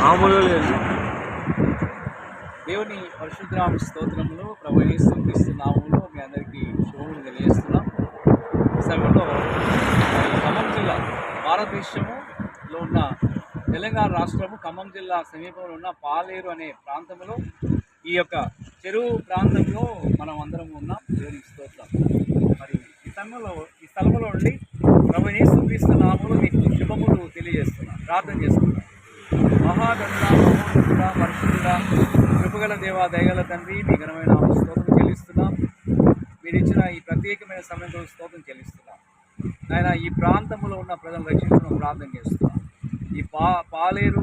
మామూలు లేదు. దేవుని పరిశుద్ధనామ స్తోత్రములు ప్రభు యేసు క్రీస్తు నామములో మీ అందరికీ శుభములు తెలియజేస్తున్నాం. ఈ సమయంలో ఖమ్మం జిల్లా భారతదేశంలో ఉన్న తెలంగాణ రాష్ట్రము ఖమ్మం జిల్లా సమీపంలో ఉన్న పాలేరు అనే ప్రాంతంలో ఈ యొక్క చెరువు ప్రాంతంలో మనం అందరం ఉన్నాం. దేవునికి స్తోత్రం. మరి ఈ స్థలంలో నుండి ప్రభు యేసు క్రీస్తు నామములో మీకు శుభములు తెలియజేస్తున్నాం, ప్రార్థన చేస్తున్నాం. మహాగణుడా, మహోన్నతుడా, పరిశుద్ధుడా, కృపగల దేవా, దయగల తండ్రి, మీ ఘనమైన స్తోత్రం చెల్లిస్తున్నాం. మీరు ఇచ్చిన ఈ ప్రత్యేకమైన సమయంలో స్తోత్రం చెల్లిస్తున్నాం. ఆయన ఈ ప్రాంతంలో ఉన్న ప్రజలను రక్షించడం ప్రార్థన చేస్తున్నాం. ఈ పాలేరు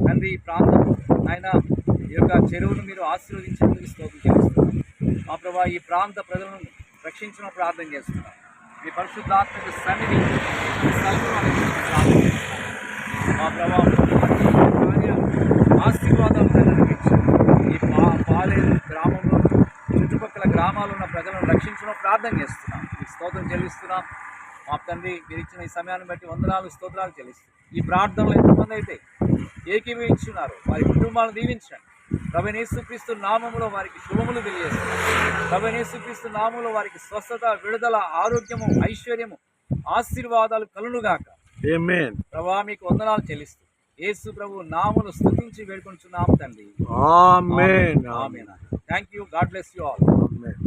తండ్రి ఈ ప్రాంతం ఆయన ఈ యొక్క చెరువును మీరు ఆశీర్వదించినందుకు స్తోత్రం చెల్లిస్తున్నాం. మా ప్రభా ఈ ప్రాంత ప్రజలను రక్షించడం ప్రార్థన చేస్తున్నాం. మీ పరిశుద్ధాత్మక సన్నిధి ఈ స్థలంలో ప్రార్థన చేస్తున్నాం. మా ప్రభావం ఆశీర్వాదాలు ఈ పాలేరు గ్రామంలో చుట్టుపక్కల గ్రామాల్లో ఉన్న ప్రజలను రక్షించడం ప్రార్థన చేస్తున్నాం. మీకు స్తోత్రం చెల్లిస్తున్నాం. మా తండ్రి మీరు ఇచ్చిన ఈ సమయాన్ని బట్టి వందనాలు స్తోత్రాలు చెల్లిస్తున్నాం. ఈ ప్రార్థనలు ఎంతమంది అయితే ఏకీభవించున్నారు వారి కుటుంబాలను దీవించండి. ప్రభు యేసుక్రీస్తు నామములో వారికి శుభములు తెలియజేస్తున్నారు. ప్రభు యేసుక్రీస్తు నామములో వారికి స్వస్థత, విడుదల, ఆరోగ్యము, ఐశ్వర్యము, ఆశీర్వాదాలు కలుగుగాక. ఆమేన్. ప్రభా మీకు వందనాలు చెల్లిస్తూ యేసు ప్రభు నామమును స్తుతించి వేడుకొంచున్నాము తండ్రి. ఆమేన్. ఆమేన్. Thank you. God bless you all. Amen.